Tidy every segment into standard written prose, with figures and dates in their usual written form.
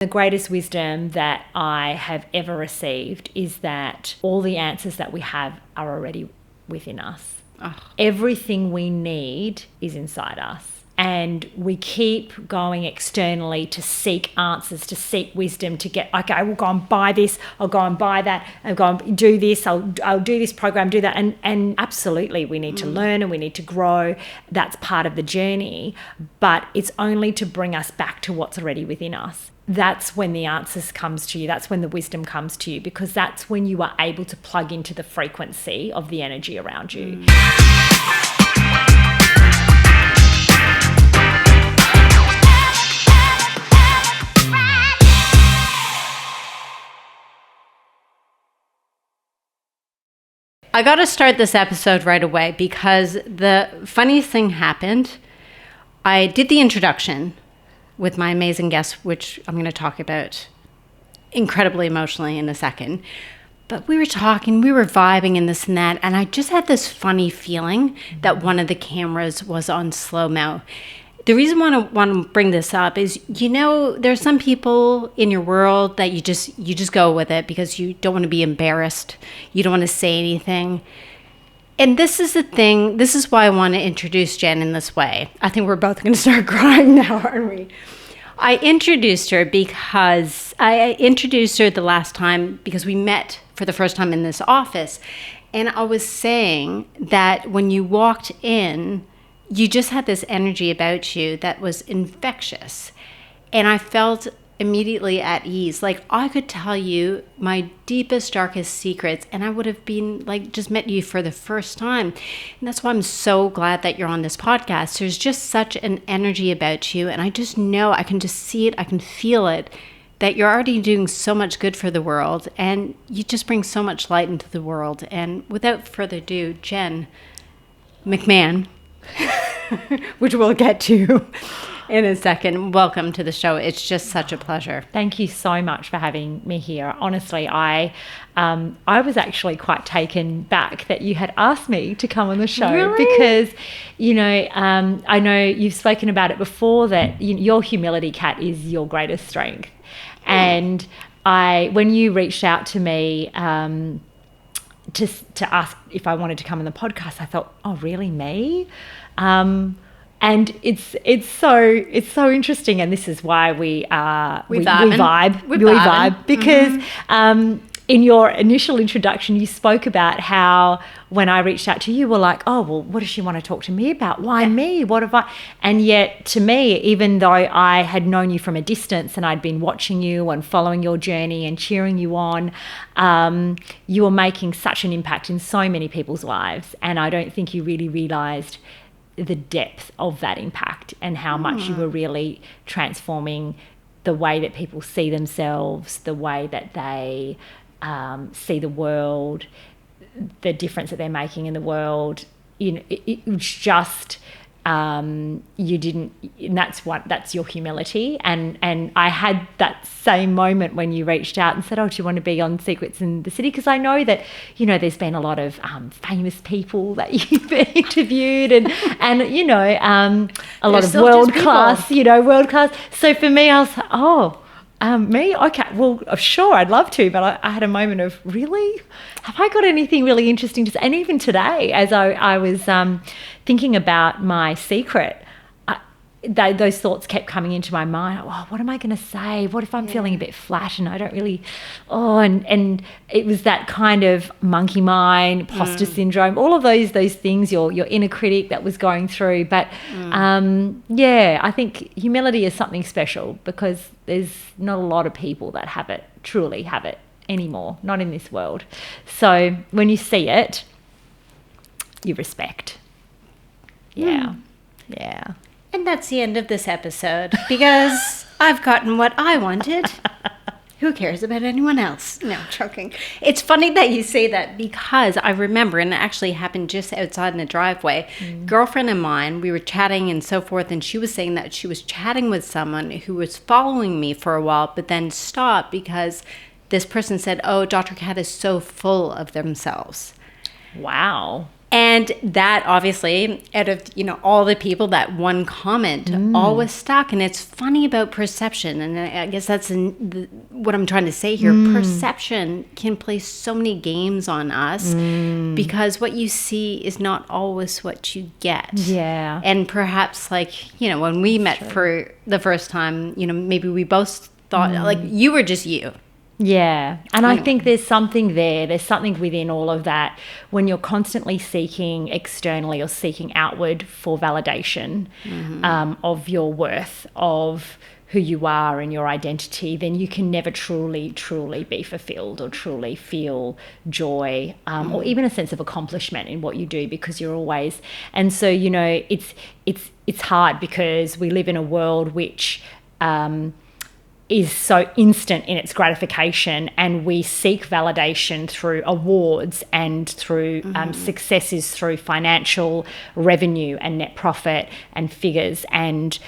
The greatest wisdom that I have ever received is that all the answers that we have are already within us. Oh. Everything we need is inside us. And we keep going externally to seek answers, to seek wisdom, to get, okay, we'll go and buy this, I'll go and buy that, I'll go and do this, I'll do this program, do that. And absolutely, we need to learn and we need to grow. That's part of the journey. But it's only to bring us back to what's already within us. That's when the answers comes to you. That's when the wisdom comes to you, because that's when you are able to plug into the frequency of the energy around you. I got to start this episode right away because the funniest thing happened. I did the introduction with my amazing guest, which I'm going to talk about incredibly emotionally in a second. But we were talking, we were vibing and this and that, and I just had this funny feeling that one of the cameras was on slow-mo. The reason I want to bring this up is, there's some people in your world that you just go with it because you don't want to be embarrassed. You don't want to say anything. And this is the thing. This is why I want to introduce Jen in this way. I think we're both going to start crying now, aren't we? I introduced her the last time because we met for the first time in this office. And I was saying that when you walked in, you just had this energy about you that was infectious. And I felt immediately at ease. Like I could tell you my deepest, darkest secrets, and I would have been like, just met you for the first time. And that's why I'm so glad that you're on this podcast. There's just such an energy about you. And I just know, I can just see it. I can feel it, that you're already doing so much good for the world. And you just bring so much light into the world. And without further ado, Jen McMahon, which we'll get to in a second. Welcome to the show. It's just such a pleasure. Thank you so much for having me here. Honestly, I was actually quite taken back that you had asked me to come on the show. Really? Because, I know you've spoken about it before that your humility, Kat, is your greatest strength. And when you reached out to me to ask if I wanted to come on the podcast, I thought, oh, really, me? And it's so interesting, and this is why we vibe because in your initial introduction you spoke about how when I reached out to you, were like, oh well, what does she want to talk to me about? Why me? What have I? And yet to me, even though I had known you from a distance and I'd been watching you and following your journey and cheering you on, you were making such an impact in so many people's lives, and I don't think you really realised the depth of that impact and how much you were really transforming the way that people see themselves, the way that they see the world, the difference that they're making in the world. It was just you didn't, and that's your humility. And I had that same moment when you reached out and said, oh, do you want to be on Secrets in the City? Because I know that, there's been a lot of famous people that you've interviewed and a lot of world class. So for me, I was like, me? Okay, well, sure, I'd love to, but I had a moment of, really? Have I got anything really interesting to say? And even today, as I was thinking about my secret, those thoughts kept coming into my mind. Oh, what am I going to say? What if I'm feeling a bit flat and I don't really, and it was that kind of monkey mind, imposter syndrome, all of those things, your inner critic that was going through. But I think humility is something special because there's not a lot of people that truly have it anymore, not in this world. So when you see it, you respect. Yeah. And that's the end of this episode because I've gotten what I wanted. Who cares about anyone else? No, joking. It's funny that you say that because I remember, and it actually happened just outside in the driveway, girlfriend of mine, we were chatting and so forth, and she was saying that she was chatting with someone who was following me for a while, but then stopped because this person said, oh, Dr. Kat is so full of themselves. Wow. And that obviously, out of, all the people, that one comment always stuck. And it's funny about perception. And I guess that's what I'm trying to say here. Perception can play so many games on us because what you see is not always what you get. Yeah. And perhaps when we met for the first time, maybe we both thought you were just you. Yeah. And I think there's something there. There's something within all of that when you're constantly seeking externally or seeking outward for validation of your worth, of who you are and your identity, then you can never truly, truly be fulfilled or truly feel joy or even a sense of accomplishment in what you do because you're always... And so, it's hard because we live in a world which... is so instant in its gratification, and we seek validation through awards and through successes through financial revenue and net profit and figures and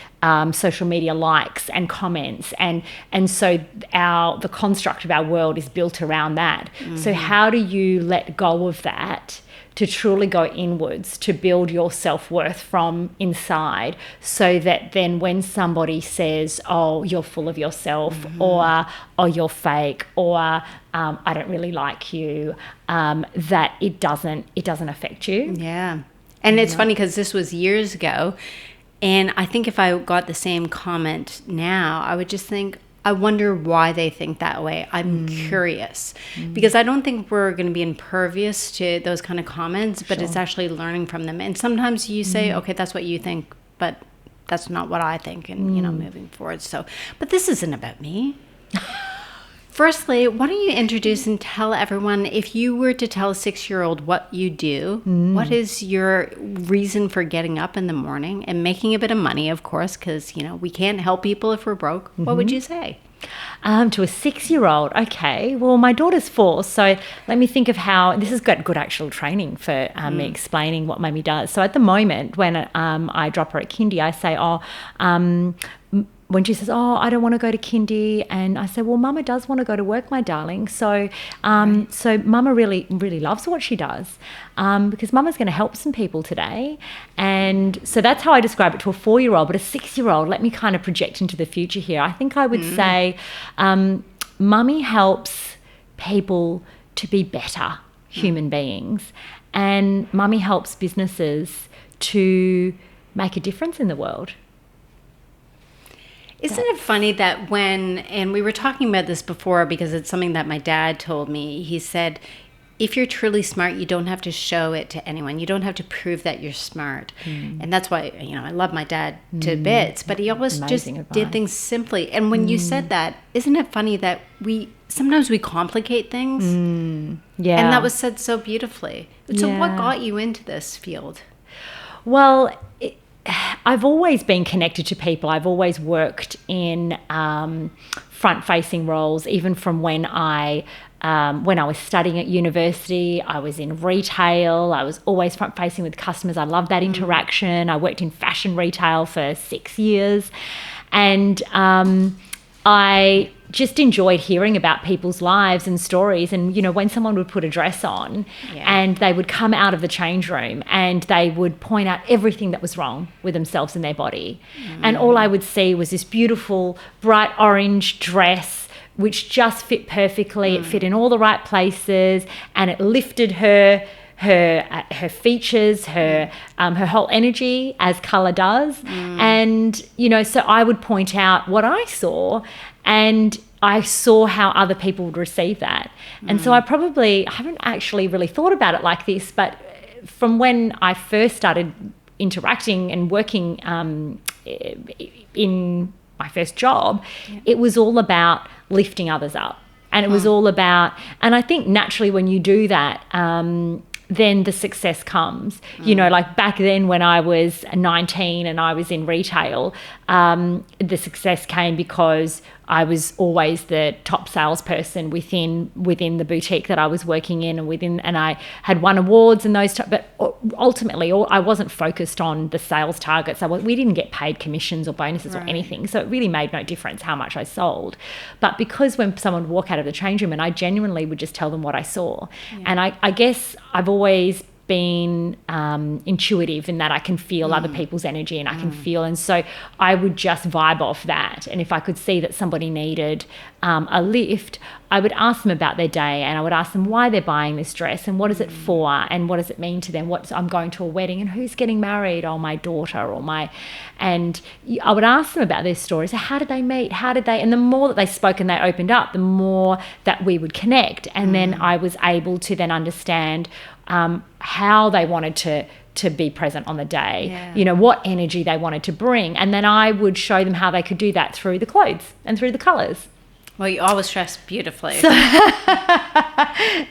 social media likes and comments, and so the construct of our world is built around that. So how do you let go of that to truly go inwards, to build your self-worth from inside, so that then when somebody says, oh, you're full of yourself, or oh, you're fake, or I don't really like you, that it doesn't affect you. Yeah. And it's funny because this was years ago, and I think if I got the same comment now, I would just think, I wonder why they think that way. I'm curious because I don't think we're going to be impervious to those kind of comments, but it's actually learning from them. And sometimes you say, okay, that's what you think, but that's not what I think, and moving forward. So, but this isn't about me. Firstly, why don't you introduce and tell everyone, if you were to tell a 6-year-old what you do, what is your reason for getting up in the morning and making a bit of money, of course, because, we can't help people if we're broke. What would you say? To a 6-year-old, okay. Well, my daughter's 4, so let me think of how... This has got good actual training for me explaining what Mummy does. So at the moment, when I drop her at kindy, I say, when she says, oh, I don't want to go to kindy, and I say, well, Mama does want to go to work, my darling. So so Mama really, really loves what she does because Mama's going to help some people today. And so that's how I describe it to a 4-year-old. But a 6-year-old, let me kind of project into the future here. I think I would say Mummy helps people to be better human beings, and Mummy helps businesses to make a difference in the world. Isn't it funny that and we were talking about this before because it's something that my dad told me. He said, if you're truly smart, you don't have to show it to anyone. You don't have to prove that you're smart. And that's why, I love my dad to bits, but he always did things simply. And when you said that, isn't it funny that sometimes we complicate things? Yeah. And that was said so beautifully. So what got you into this field? Well, I've always been connected to people. I've always worked in front-facing roles, even from when I was studying at university. I was in retail. I was always front-facing with customers. I loved that interaction. I worked in fashion retail for 6 years. And I just enjoyed hearing about people's lives and stories. And, when someone would put a dress on and they would come out of the change room and they would point out everything that was wrong with themselves and their body. And all I would see was this beautiful, bright orange dress which just fit perfectly. It fit in all the right places, and it lifted her features, her whole energy, as colour does. And, so I would point out what I saw, and I saw how other people would receive that. And so I haven't actually really thought about it like this, but from when I first started interacting and working in my first job, it was all about lifting others up. And it was all about, and I think naturally when you do that, then the success comes. Like back then when I was 19 and I was in retail, the success came because I was always the top salesperson within the boutique that I was working in, and I had won awards and those. But ultimately, I wasn't focused on the sales targets. We didn't get paid commissions or bonuses or anything, so it really made no difference how much I sold. But because when someone would walk out of the change room, and I genuinely would just tell them what I saw, and I guess I've always been intuitive in that I can feel other people's energy and I can feel, and so I would just vibe off that. And if I could see that somebody needed a lift, I would ask them about their day, and I would ask them why they're buying this dress and what is it for and what does it mean to them. I'm going to a wedding and who's getting married? Oh, my daughter and I would ask them about their stories. How did they meet? And the more that they spoke and they opened up, the more that we would connect. And then I was able to then understand how they wanted to be present on the day, what energy they wanted to bring. And then I would show them how they could do that through the clothes and through the colours. Well, you always dress beautifully.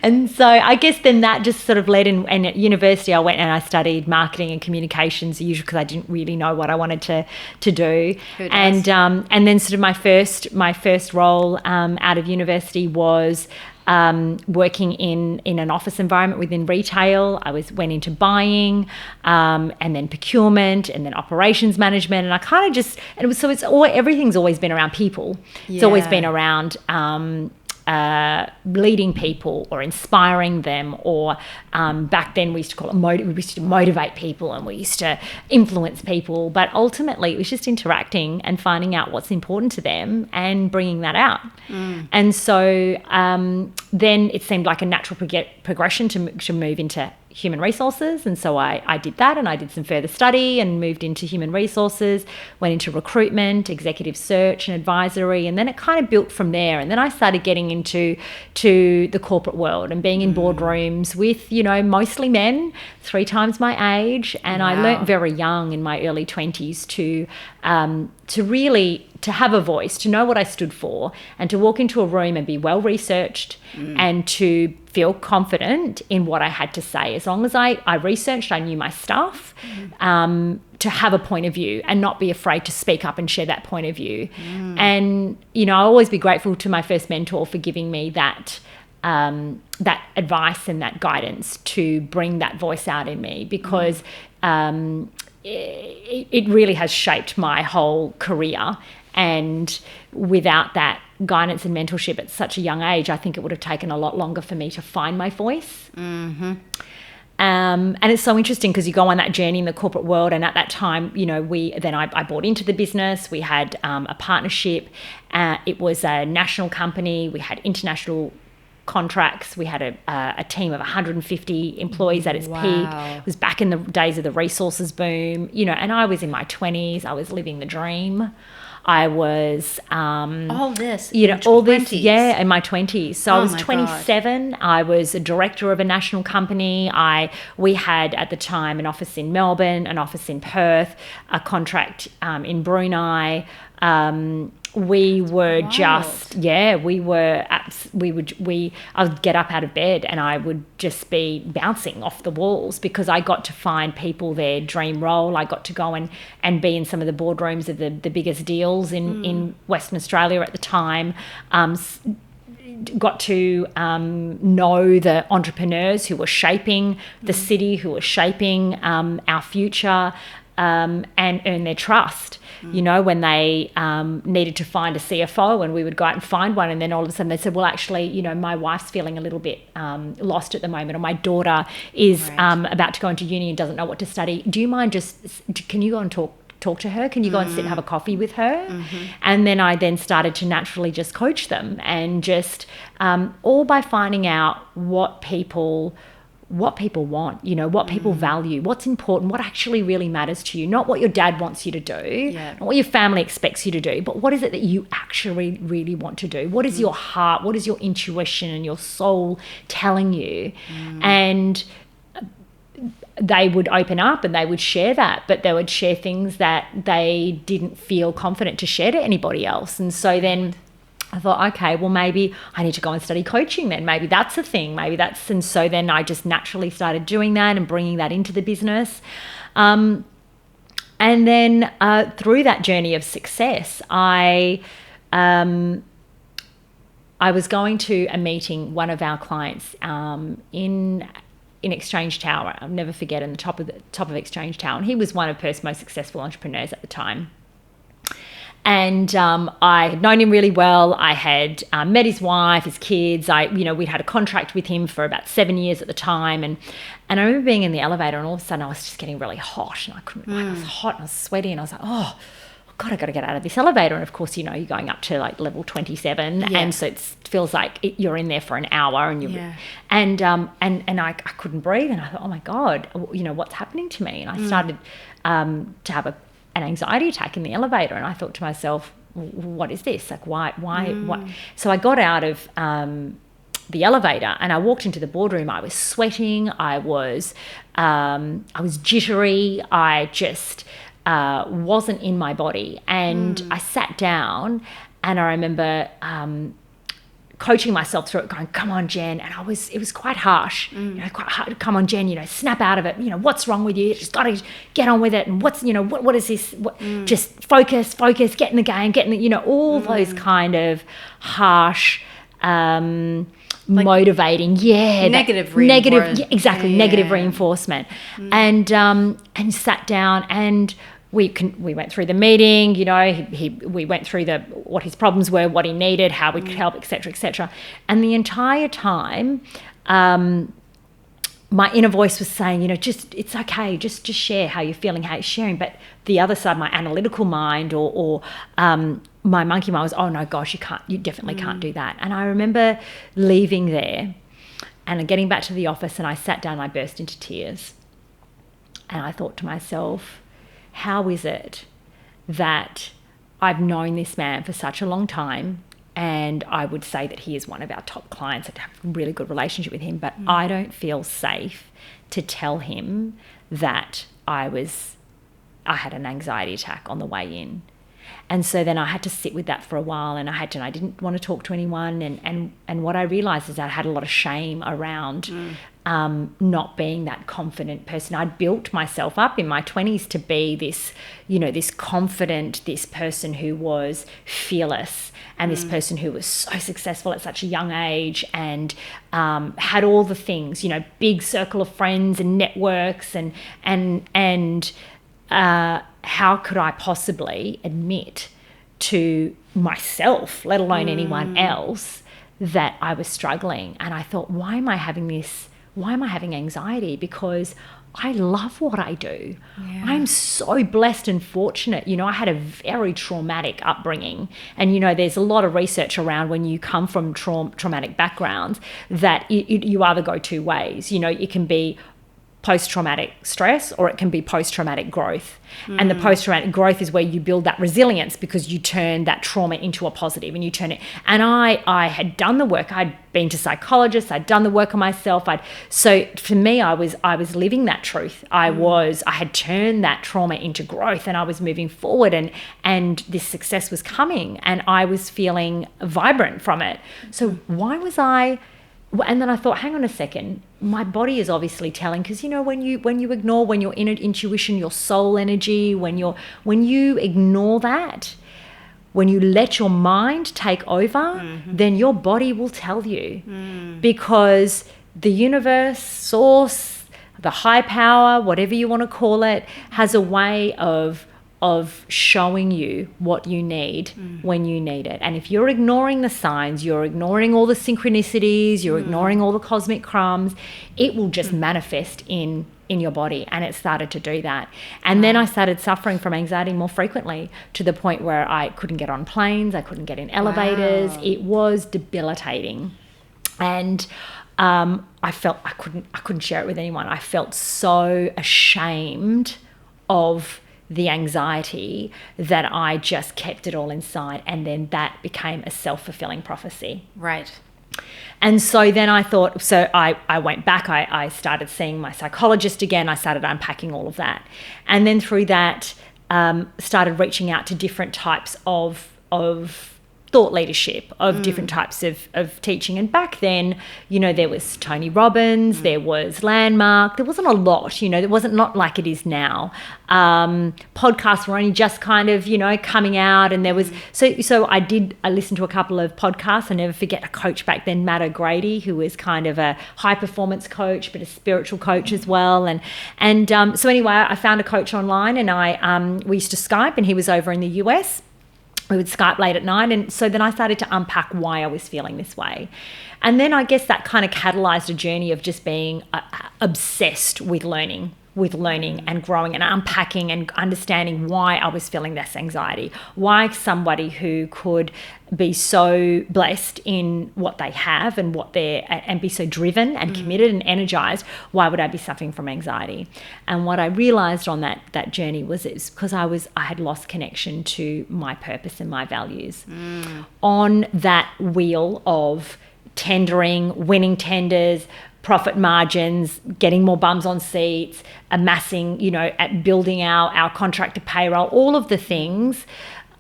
And so I guess then that just sort of led in, and at university I went and I studied marketing and communications, usually because I didn't really know what I wanted to do. And then sort of my first role out of university was working in an office environment within retail. I went into buying, and then procurement, and then operations management, and I kind of just, and everything's always been around people. It's always been around leading people or inspiring them, or back then we used to call it we used to motivate people and we used to influence people, but ultimately it was just interacting and finding out what's important to them and bringing that out. And so then it seemed like a natural progression to move into human resources, and so I did that, and I did some further study and moved into human resources, went into recruitment, executive search and advisory, and then it kind of built from there. And then I started getting into the corporate world and being in boardrooms with mostly men 3 times my age, and I learnt very young in my early 20s to really to have a voice, to know what I stood for, and to walk into a room and be well researched and to feel confident in what I had to say. As long as I researched, I knew my stuff, to have a point of view and not be afraid to speak up and share that point of view. And, I'll always be grateful to my first mentor for giving me that advice and that guidance to bring that voice out in me, because it really has shaped my whole career. And without that guidance and mentorship at such a young age, I think it would have taken a lot longer for me to find my voice. And it's so interesting because you go on that journey in the corporate world, and at that time, I bought into the business. We had a partnership. It was a national company. We had international contracts. We had a team of 150 employees at its peak. It was back in the days of the resources boom, and I was in my 20s. I was living the dream. I was all this, in my 20s. So I was 27. God. I was a director of a national company. We had at the time an office in Melbourne, an office in Perth, a contract in Brunei. We were I would get up out of bed and I would just be bouncing off the walls because I got to find people their dream role. I got to go and be in some of the boardrooms of the biggest deals in Western Australia at the time. Got to know the entrepreneurs who were shaping the city, who were shaping our future, and earn their trust. When they needed to find a CFO, and we would go out and find one, and then all of a sudden they said, well, actually, my wife's feeling a little bit lost at the moment, or my daughter is about to go into uni and doesn't know what to study. Do you mind can you go and talk to her? Can you go and sit and have a coffee with her? And then I started to naturally just coach them, and just all by finding out what people want, what people value, what's important, what actually really matters to you, not what your dad wants you to do, not what your family expects you to do, but what is it that you actually really want to do? What is your heart? What is your intuition and your soul telling you? And they would open up and they would share that, but they would share things that they didn't feel confident to share to anybody else. And so then I thought, okay, well, maybe I need to go and study coaching then. Maybe that's a thing. And so then I just naturally started doing that and bringing that into the business. And then through that journey of success, I was going to a meeting, one of our clients in Exchange Tower. I'll never forget, in the top of Exchange Tower. And he was one of Perth's most successful entrepreneurs at the time. And I had known him really well. I had met his wife, his kids. We'd had a contract with him for about 7 years at the time. And I remember being in the elevator, and all of a sudden I was just getting really hot, and I couldn't, I was hot and I was sweaty, and I was like, oh, God, I got to get out of this elevator. And of course, you're going up to like level 27, and so it feels like you're in there for an hour, and I couldn't breathe, and I thought, oh my God, what's happening to me? And I started to have an anxiety attack in the elevator, and I thought to myself, what is this? Like, why? So I got out of the elevator, and I walked into the boardroom. I was sweating. I was jittery. I just wasn't in my body, and I sat down, and I remember coaching myself through it, going, come on, Jen. And it was quite harsh, quite hard. Come on, Jen, snap out of it. What's wrong with you? You just got to get on with it. And what is this? Just focus, get in the game, all those kind of harsh, motivating, negative reinforcement. Negative reinforcement. And sat down, and we went through the meeting. We went through what his problems were, what he needed, how we could help, etc. And the entire time, my inner voice was saying, it's okay, just share how you're feeling, how you're sharing. But the other side, my analytical mind or my monkey mind was, oh no, gosh, you definitely can't do that. And I remember leaving there and getting back to the office, and I sat down and I burst into tears. And I thought to myself, how is it that I've known this man for such a long time, and I would say that he is one of our top clients. I have a really good relationship with him, but I don't feel safe to tell him that I had an anxiety attack on the way in. And so then I had to sit with that for a while, and I didn't want to talk to anyone. And what I realized is that I had a lot of shame around not being that confident person. I'd built myself up in my 20s to be this, this confident, this person who was fearless, and this person who was so successful at such a young age, and had all the things, big circle of friends and networks, and how could I possibly admit to myself, let alone anyone else, that I was struggling? And I thought, why am I having anxiety? Because I love what I do. Yeah. I'm so blessed and fortunate. I had a very traumatic upbringing, and there's a lot of research around when you come from traumatic backgrounds that you either go two ways. It can be post-traumatic stress, or it can be post-traumatic growth. And the post-traumatic growth is where you build that resilience, because you turn that trauma into a positive, and you turn it. And I had done the work. I'd been to psychologists. I'd done the work on myself. So for me, I was living that truth. I had turned that trauma into growth, and I was moving forward, and this success was coming, and I was feeling vibrant from it. So why was I? And then I thought, hang on a second, my body is obviously telling, because when you ignore, when your inner intuition, your soul energy, when you ignore that, when you let your mind take over, then your body will tell you, because the universe, source, the high power, whatever you want to call it, has a way of showing you what you need when you need it. And if you're ignoring the signs, you're ignoring all the synchronicities, you're ignoring all the cosmic crumbs, it will just manifest in your body. And it started to do that. And then I started suffering from anxiety more frequently, to the point where I couldn't get on planes, I couldn't get in elevators. Wow. It was debilitating. And I felt I couldn't share it with anyone. I felt so ashamed of the anxiety that I just kept it all inside, and then that became a self-fulfilling prophecy. Right. And so then I thought, so I went back, I started seeing my psychologist again, I started unpacking all of that. And then through that, started reaching out to different types of thought leadership, of different types of teaching. And back then, there was Tony Robbins, there was Landmark, there wasn't a lot, there wasn't not like it is now. Podcasts were only just kind of, coming out, and there was, so I listened to a couple of podcasts. I never forget a coach back then, Matt O'Grady, who was kind of a high performance coach, but a spiritual coach as well. And so anyway, I found a coach online, and we used to Skype, and he was over in the US. we would Skype late at night. And so then I started to unpack why I was feeling this way. And then I guess that kind of catalyzed a journey of just being obsessed with learning and growing and unpacking and understanding why I was feeling this anxiety, why somebody who could be so blessed in what they have and and be so driven and committed and energized, why would I be suffering from anxiety? And what I realized on that journey was it's because I had lost connection to my purpose and my values. On that wheel of tendering, winning tenders, profit margins, getting more bums on seats, amassing, at building our contractor payroll, all of the things,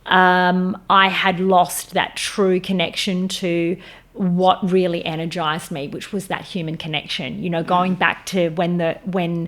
I had lost that true connection to what really energized me, which was that human connection. Going back to when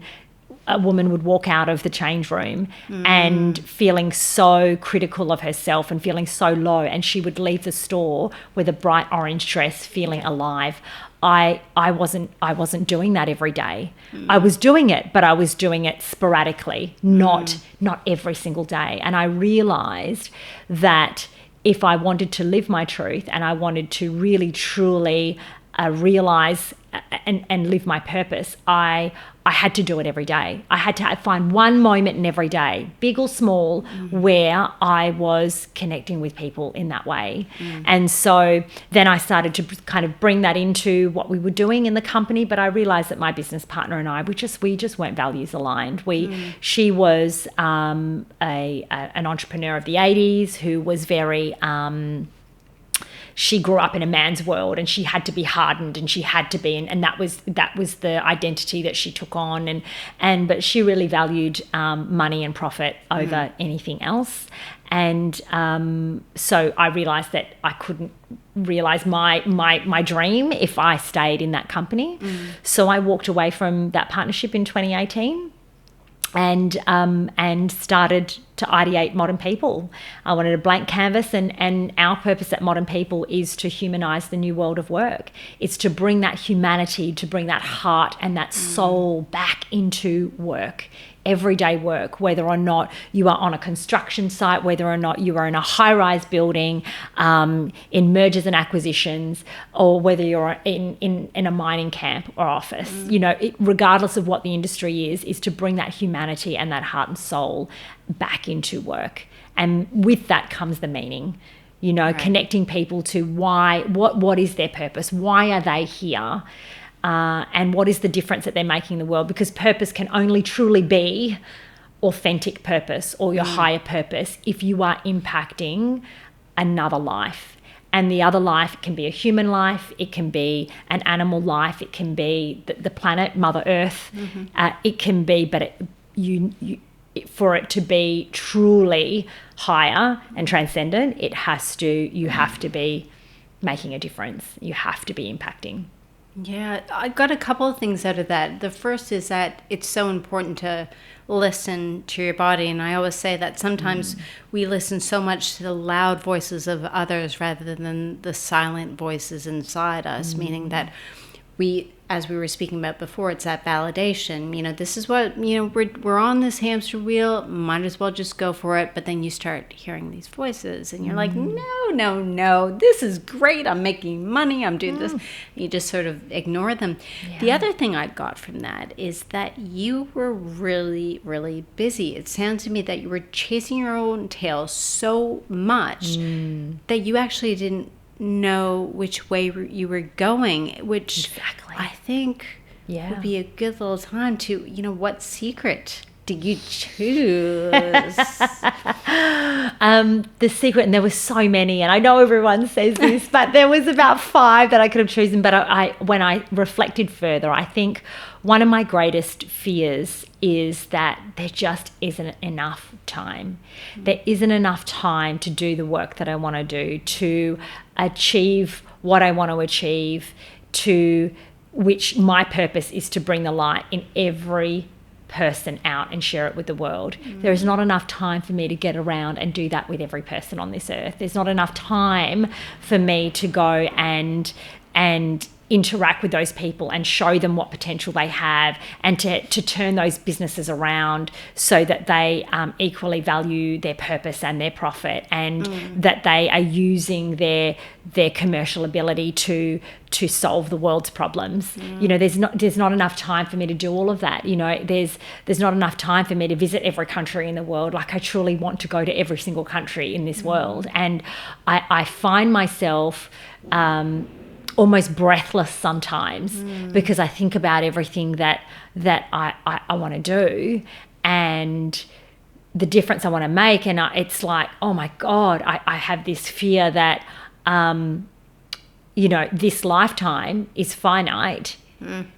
a woman would walk out of the change room and feeling so critical of herself and feeling so low, and she would leave the store with a bright orange dress feeling alive. I wasn't doing that every day. I was doing it, but I was doing it sporadically, not every single day. And I realized that if I wanted to live my truth and I wanted to really truly realize and live my purpose, I had to do it every day. I had to find one moment in every day, big or small, where I was connecting with people in that way. And so then I started to kind of bring that into what we were doing in the company. But I realized that my business partner and I, we just weren't values aligned. She was an entrepreneur of the 80s who was very she grew up in a man's world, and she had to be hardened, and she had to be, and that was the identity that she took on, but she really valued money and profit over anything else. And so I realized that I couldn't realize my dream if I stayed in that company. So I walked away from that partnership in 2018. And started to ideate Modern People. I wanted a blank canvas, and our purpose at Modern People is to humanise the new world of work. It's to bring that humanity, to bring that heart and that soul back into work, everyday work, whether or not you are on a construction site, whether or not you are in a high-rise building, in mergers and acquisitions, or whether you're in a mining camp or office. Regardless of what the industry is to bring that humanity and that heart and soul back into work. And with that comes the meaning, right. Connecting people to what is their purpose? Why are they here? And what is the difference that they're making in the world? Because purpose can only truly be authentic purpose or your higher purpose if you are impacting another life. And the other life can be a human life, it can be an animal life, it can be the planet, Mother Earth. It can be, but for it to be truly higher and transcendent, you have to be making a difference. You have to be impacting. Yeah, I got a couple of things out of that. The first is that it's so important to listen to your body. And I always say that sometimes we listen so much to the loud voices of others rather than the silent voices inside us, meaning that as we were speaking about before, it's that validation. This is what, we're on this hamster wheel, might as well just go for it. But then you start hearing these voices and you're like, no, this is great. I'm making money. I'm doing this. You just sort of ignore them. Yeah. The other thing I got from that is that you were really, really busy. It sounds to me that you were chasing your own tail so much that you actually didn't know which way you were going, which exactly. I think would be a good little time to, what secret did you choose? The secret, and there were so many, and I know everyone says this, but there was about 5 that I could have chosen. But when I reflected further, I think one of my greatest fears is that there just isn't enough time. There isn't enough time to do the work that I want to do, to achieve what I want to achieve, to which my purpose is to bring the light in every person out and share it with the world. There is not enough time for me to get around and do that with every person on this earth. There's not enough time for me to go and interact with those people and show them what potential they have, and to turn those businesses around so that they equally value their purpose and their profit, and that they are using their commercial ability to solve the world's problems. You know, there's not enough time for me to do all of that. You know, there's not enough time for me to visit every country in the world. Like, I truly want to go to every single country in this world, and I find myself almost breathless sometimes because I think about everything that I want to do and the difference I want to make, and it's like, oh my God, I have this fear that you know, this lifetime is finite.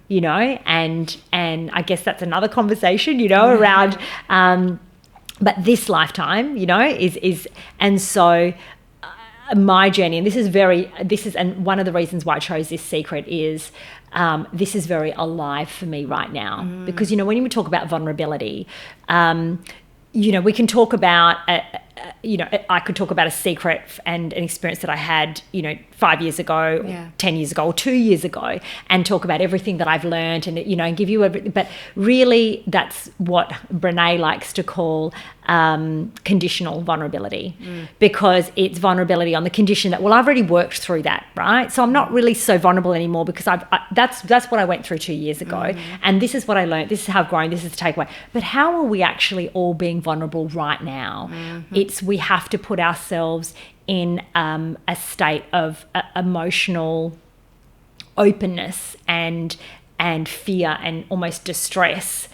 You know, and I guess that's another conversation, you know, around but this lifetime, you know, is and so my journey, and and one of the reasons why I chose this secret is this is very alive for me right now, because, you know, when we talk about vulnerability, you know, we can talk about you know, I could talk about a secret and an experience that I had, you know, 5 years ago, 10 years ago, or 2 years ago, and talk about everything that I've learned, and, you know, and give you but really that's what Brené likes to call conditional vulnerability, because it's vulnerability on the condition that, well, I've already worked through that, right? So I'm not really so vulnerable anymore, because that's what I went through 2 years ago, and this is what I learned, this is how I've grown, this is the takeaway. But how are we actually all being vulnerable right now? We have to put ourselves in a state of emotional openness and fear and almost distress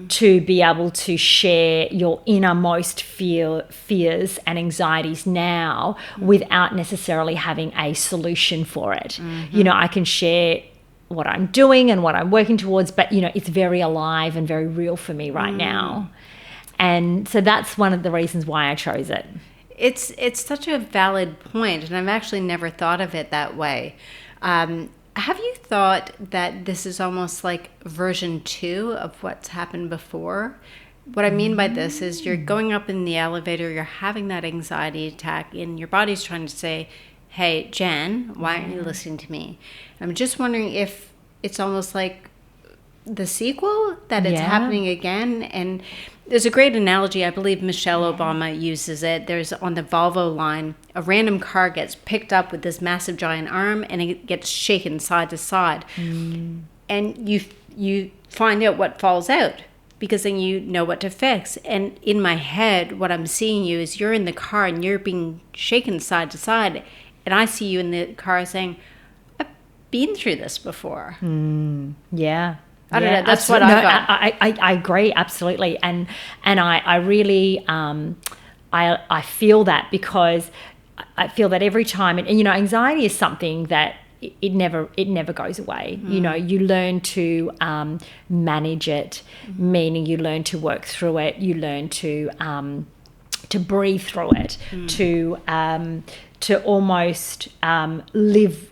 to be able to share your innermost fears and anxieties now without necessarily having a solution for it. You know, I can share what I'm doing and what I'm working towards, but, you know, it's very alive and very real for me right now. And so that's one of the reasons why I chose it. It's such a valid point, and I've actually never thought of it that way. Have you thought that this is almost like version 2 of what's happened before? What I mean by this is you're going up in the elevator, you're having that anxiety attack, and your body's trying to say, hey, Jen, why aren't you listening to me? I'm just wondering if it's almost like the sequel, that it's happening again. And there's a great analogy, I believe Michelle Obama uses it. There's, on the Volvo line, a random car gets picked up with this massive giant arm, and it gets shaken side to side. And you find out what falls out, because then you know what to fix. And in my head, what I'm seeing you is you're in the car and you're being shaken side to side, and I see you in the car saying, I've been through this before. Yeah. I don't know. That's what I got. I agree, absolutely, and I really I feel that, because I feel that every time, and you know, anxiety is something that it never goes away. You know, you learn to manage it, meaning you learn to work through it. You learn to breathe through it, to almost live.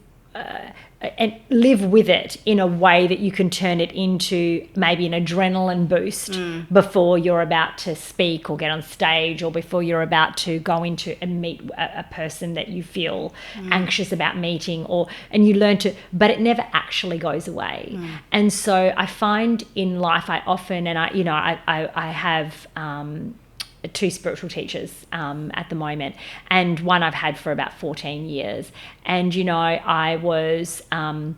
And live with it in a way that you can turn it into maybe an adrenaline boost before you're about to speak or get on stage, or before you're about to go into and meet a person that you feel anxious about meeting, and you learn to, but it never actually goes away. And so I find in life, I often, and I have 2 spiritual teachers at the moment, and one I've had for about 14 years. And, you know, I was on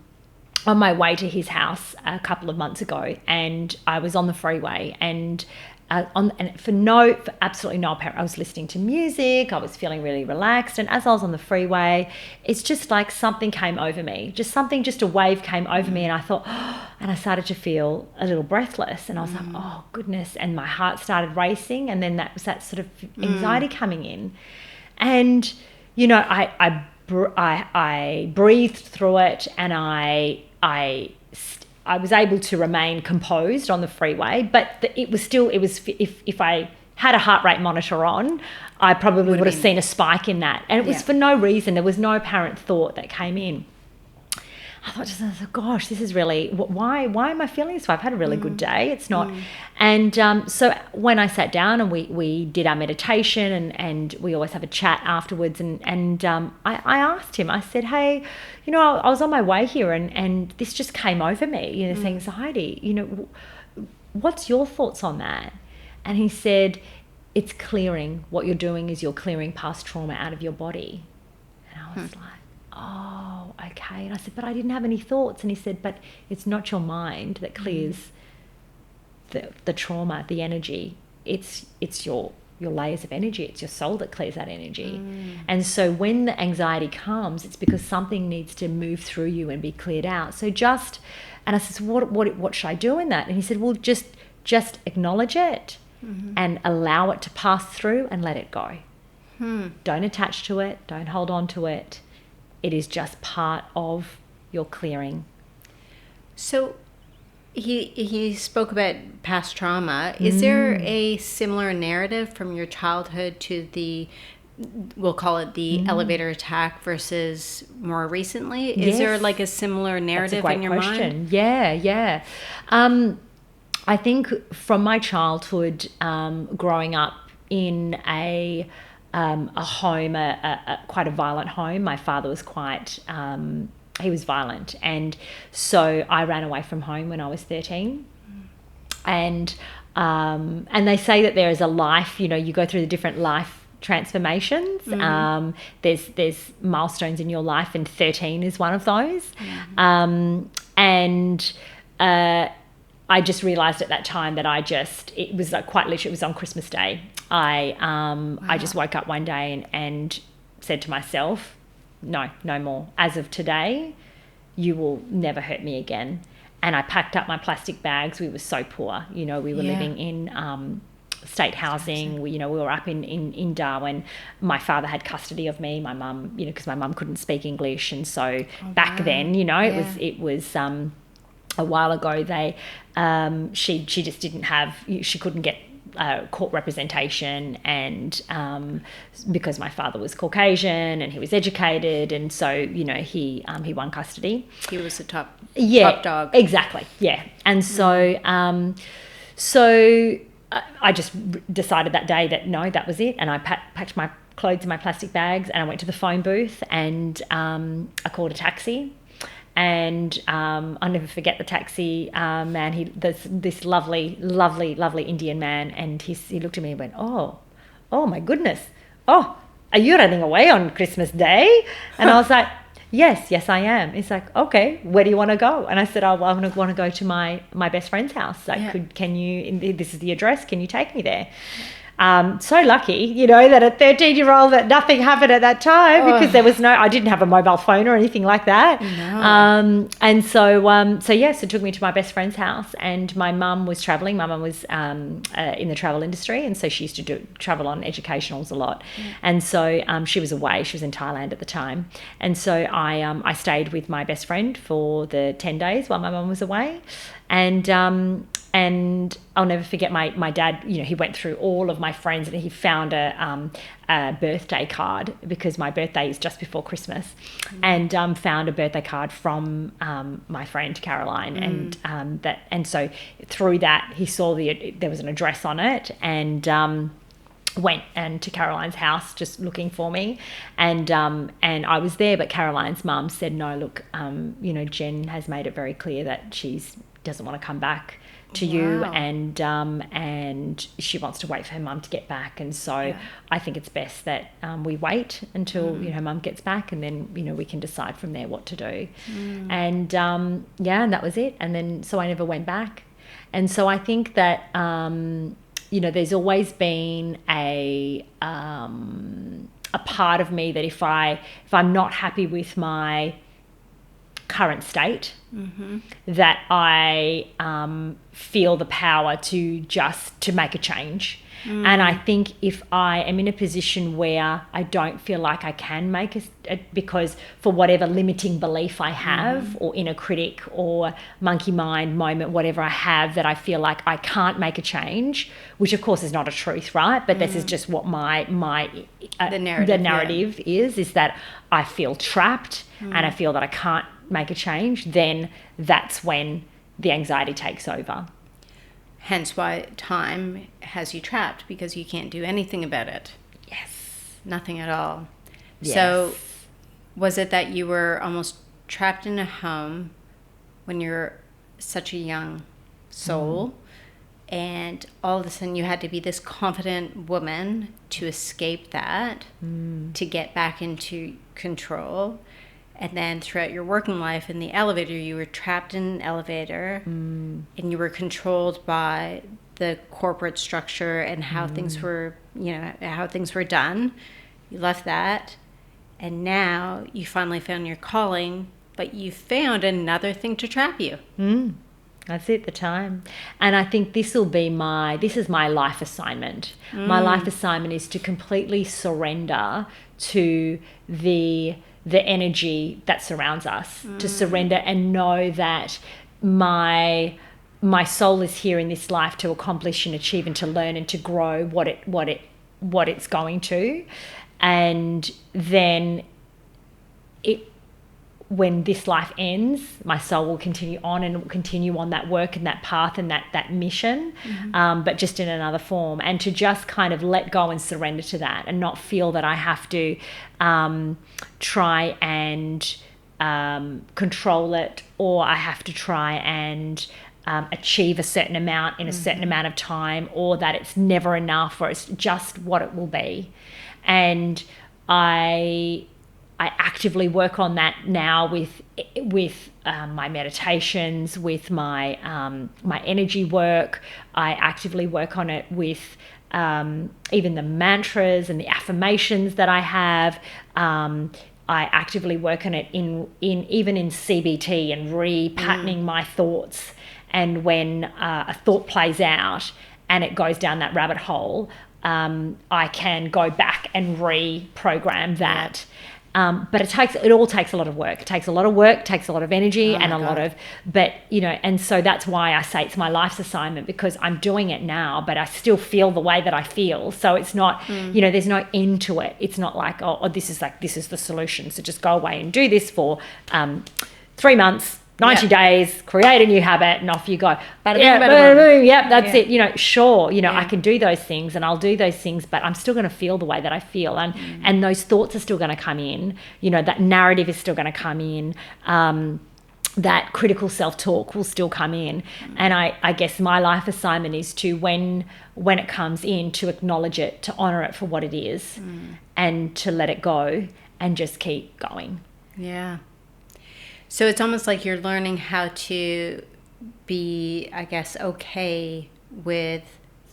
my way to his house a couple of months ago, and I was on the freeway, and for absolutely no apparent, I was listening to music, I was feeling really relaxed, and as I was on the freeway, it's just like something came over me, just a wave came over me, and I thought, and I started to feel a little breathless, and I was like, oh goodness, and my heart started racing, and then that was that sort of anxiety coming in, and, you know, I breathed through it, and I was able to remain composed on the freeway, but if I had a heart rate monitor on, I probably would have seen a spike in that. And it was for no reason. There was no apparent thought that came in. I thought, gosh, this is really, why am I feeling this way? I've had a really good day. It's not. And so when I sat down and we did our meditation and we always have a chat afterwards, and I asked him, I said, hey, I was on my way here and this just came over me, this anxiety, what's your thoughts on that? And he said, it's clearing. What you're doing is you're clearing past trauma out of your body. And I was like, oh, okay. And I said, but I didn't have any thoughts. And he said, but it's not your mind that clears the trauma, the energy. It's your layers of energy. It's your soul that clears that energy. And so when the anxiety comes, it's because something needs to move through you and be cleared out. So and I said, so what should I do in that? And he said, well, just acknowledge it and allow it to pass through and let it go. Don't attach to it. Don't hold on to it. It is just part of your clearing. So he spoke about past trauma. Is there a similar narrative from your childhood to we'll call it the elevator attack versus more recently? Is there like a similar narrative in your mind? Yeah. I think from my childhood, growing up in a home, quite a violent home. My father was he was violent. And so I ran away from home when I was 13. And they say that there is a life, you go through the different life transformations. There's milestones in your life, and 13 is one of those. I just realized at that time that it was like quite literally, it was on Christmas Day. I just woke up one day and said to myself, no more. As of today, you will never hurt me again. And I packed up my plastic bags. We were so poor. We were living in state housing. We were up in Darwin. My father had custody of me. My mum, because my mum couldn't speak English. And so back then, it was a while ago, she just didn't have, she couldn't get court representation, and because my father was Caucasian and he was educated, and so he won custody. He was the top dog. Exactly, yeah. And so I just decided that day that no, that was it, and I packed my clothes in my plastic bags and I went to the phone booth and I called a taxi. And I'll never forget the taxi man. This lovely Indian man, and he looked at me and went, oh my goodness, are you running away on Christmas Day? And I was like, yes I am. He's like, okay, where do you want to go? And I said, I want to go to my best friend's house. Like, can you? This is the address. Can you take me there? So lucky, that a 13-year-old that nothing happened at that time because I didn't have a mobile phone or anything like that. No. And so it took me to my best friend's house, and my mum was traveling. My mum was in the travel industry, and so she used to travel on educationals a lot. And so she was away. She was in Thailand at the time. And so I stayed with my best friend for the 10 days while my mum was away. And I'll never forget my dad, he went through all of my friends and he found a birthday card, because my birthday is just before Christmas, and found a birthday card from my friend Caroline, and so through that he saw there was an address on it, and went to Caroline's house just looking for me, and I was there, but Caroline's mum said, no, look, Jen has made it very clear that she doesn't want to come back to you, and she wants to wait for her mum to get back, and so I think it's best that we wait until her mum gets back, and then we can decide from there what to do. And and that was it. And then so I never went back. And so I think that there's always been a part of me that if I'm not happy with my current state, that I feel the power to make a change. And I think if I am in a position where I don't feel like I can make because for whatever limiting belief I have, or inner critic or monkey mind moment, whatever I have, that I feel like I can't make a change, which of course is not a truth, right? But this is just what the narrative is that I feel trapped, and I feel that I can't make a change, then that's when the anxiety takes over. Hence why time has you trapped, because you can't do anything about it. Yes. Nothing at all. Yes. So was it that you were almost trapped in a home when you're such a young soul, and all of a sudden you had to be this confident woman to escape that, to get back into control? And then throughout your working life in the elevator, you were trapped in an elevator, and you were controlled by the corporate structure and how things were, how things were done. You left that, and now you finally found your calling, but you found another thing to trap you. That's it, the time. And I think this is my life assignment. My life assignment is to completely surrender to the energy that surrounds us, to surrender and know that my soul is here in this life to accomplish and achieve and to learn and to grow what it's going to. And then when this life ends, my soul will continue on and will continue on that work and that path and that mission, but just in another form. And to just kind of let go and surrender to that and not feel that I have to try and control it, or I have to try and achieve a certain amount in a certain amount of time, or that it's never enough, or it's just what it will be. And I actively work on that now with my meditations, with my energy work. I actively work on it with even the mantras and the affirmations that I have. I actively work on it in CBT and repatterning my thoughts. And when a thought plays out and it goes down that rabbit hole, I can go back and reprogram that. But it all takes a lot of work. It takes a lot of work, takes a lot of energy, and so that's why I say it's my life's assignment, because I'm doing it now, but I still feel the way that I feel. So it's not, there's no end to it. It's not like, this is the solution. So just go away and do this for 3 months, 90 days, create a new habit, and off you go. That's it. Sure, I can do those things and I'll do those things, but I'm still going to feel the way that I feel. And those thoughts are still going to come in. That narrative is still going to come in. That critical self-talk will still come in. And I guess my life assignment is to, when it comes in, to acknowledge it, to honor it for what it is, and to let it go and just keep going. Yeah. So it's almost like you're learning how to be, I guess, okay with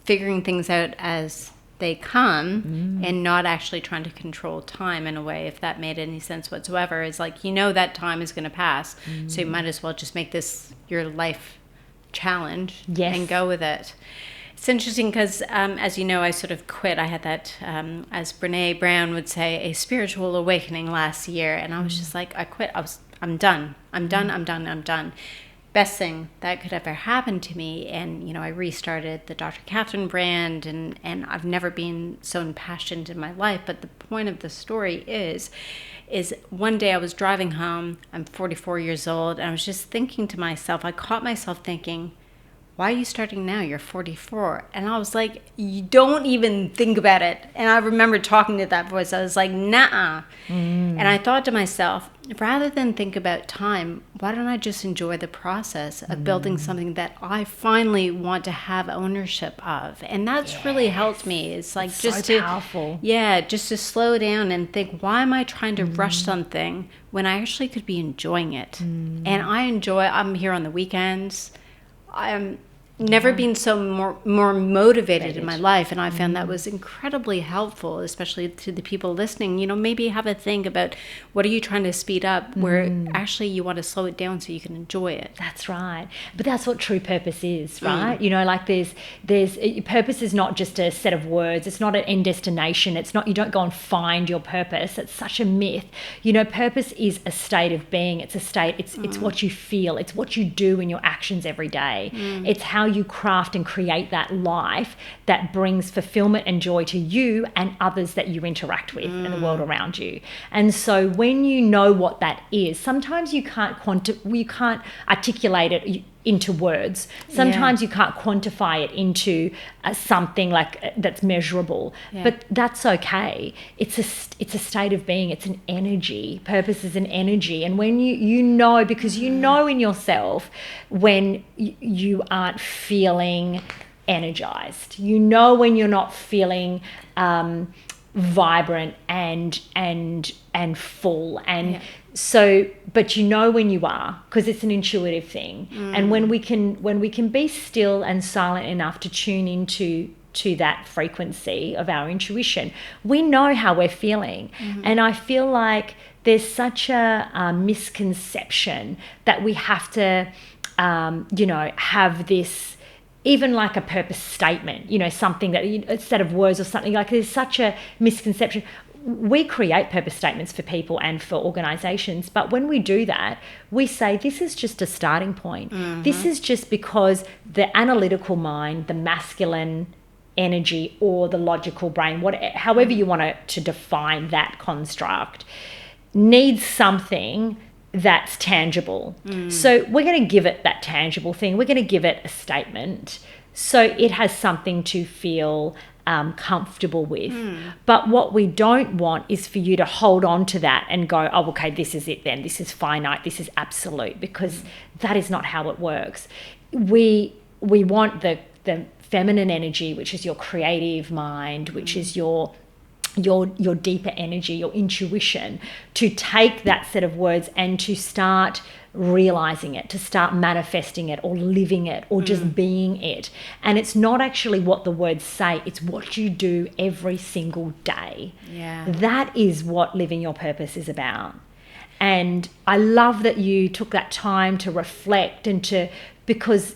figuring things out as they come, and not actually trying to control time in a way, if that made any sense whatsoever. It's like, that time is going to pass, so you might as well just make this your life challenge and go with it. It's interesting because, as you know, I sort of quit. I had that, as Brene Brown would say, a spiritual awakening last year, and I was just like, I quit. I'm done. I'm done. Best thing that could ever happen to me. And, I restarted the Dr. Katherine brand, and I've never been so impassioned in my life. But the point of the story is one day I was driving home. I'm 44 years old, and I was just thinking to myself, I caught myself thinking, why are you starting now? You're 44. And I was like, you don't even think about it. And I remember talking to that voice. I was like, nah. And I thought to myself, rather than think about time, why don't I just enjoy the process of building something that I finally want to have ownership of? And that's really helped me. It's like just powerful. Just to slow down and think, why am I trying to rush something when I actually could be enjoying it? And I'm here on the weekends. I'm never been so more motivated in my life, and I found that was incredibly helpful, especially to the people listening. Maybe have a think about, what are you trying to speed up where actually you want to slow it down so you can enjoy it. That's right. But that's what true purpose is, right? There's purpose is not just a set of words. It's not an end destination. It's not, you don't go and find your purpose. It's such a myth. Purpose is a state of being. It's a state. It's what you feel. It's what you do in your actions every day. It's how you craft and create that life that brings fulfillment and joy to you and others that you interact with in the world around you. And so when you know what that is, sometimes you can't articulate it into words. Sometimes you can't quantify it into something like that's measurable, but that's okay. It's a state of being. It's an energy. Purpose is an energy. And when you know, because you know in yourself when you aren't feeling energized, you know when you're not feeling vibrant and full, and so, but you know when you are, because it's an intuitive thing. And when we can be still and silent enough to tune into that frequency of our intuition, we know how we're feeling. And I feel like there's such a misconception that we have to have this, even like a purpose statement, something that a set of words or something. Like, there's such a misconception. We create purpose statements for people and for organizations, but when we do that, we say this is just a starting point. This is just because the analytical mind, the masculine energy, or the logical brain, however you want to define that construct, needs something that's tangible. So we're going to give it that tangible thing. We're going to give it a statement so it has something to feel comfortable with. But what we don't want is for you to hold on to that and go, oh, okay, this is it then. This is finite. This is absolute, because that is not how it works. We want the feminine energy, which is your creative mind, which is your deeper energy, your intuition, to take that set of words and to start realizing it, to start manifesting it or living it or just being it. And it's not actually what the words say, it's what you do every single day. That is what living your purpose is about. And I love that you took that time to reflect because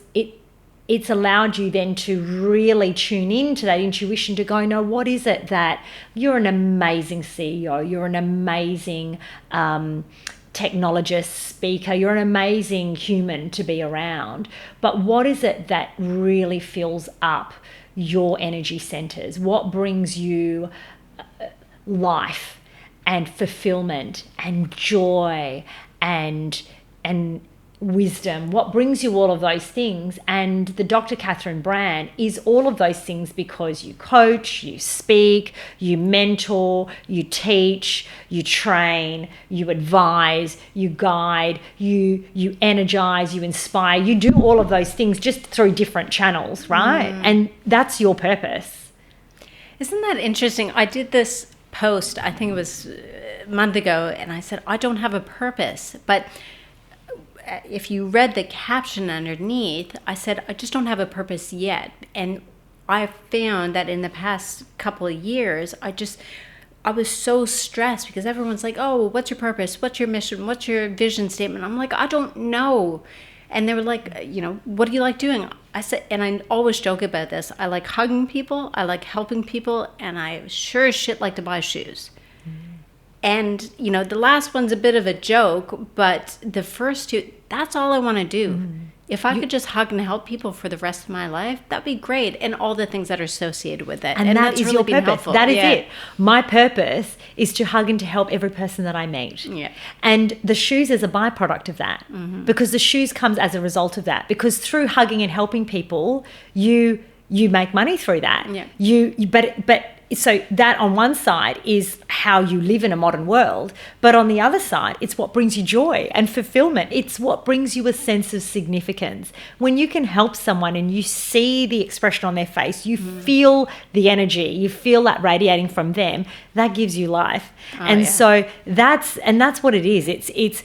it's allowed you then to really tune into that intuition, to go, no, what is it that you're an amazing CEO, you're an amazing technologist, speaker, you're an amazing human to be around. But what is it that really fills up your energy centers? What brings you life and fulfillment and joy and wisdom? What brings you all of those things? And the Dr. Katherine brand is all of those things, because you coach, you speak, you mentor, you teach, you train, you advise, you guide, you energize, you inspire. You do all of those things just through different channels, right? And that's your purpose. Isn't that interesting? I did this post, I think it was a month ago, and I said, I don't have a purpose. But if you read the caption underneath, I said, I just don't have a purpose yet. And I found that in the past couple of years, I was so stressed because everyone's like, oh, what's your purpose? What's your mission? What's your vision statement? I'm like, I don't know. And they were like, what do you like doing? I said, and I always joke about this, I like hugging people, I like helping people, and I sure as shit like to buy shoes. And, the last one's a bit of a joke, but the first two, that's all I want to do. If I could just hug and help people for the rest of my life, that'd be great. And all the things that are associated with it. And that is really your purpose. Helpful. That is it. My purpose is to hug and to help every person that I meet. And the shoes is a byproduct of that, because the shoes comes as a result of that. Because through hugging and helping people, you make money through that. But so that on one side is how you live in a modern world, but on the other side, it's what brings you joy and fulfillment. It's what brings you a sense of significance. When you can help someone and you see the expression on their face, you feel the energy, you feel that radiating from them, that gives you life. So that's what it is. It's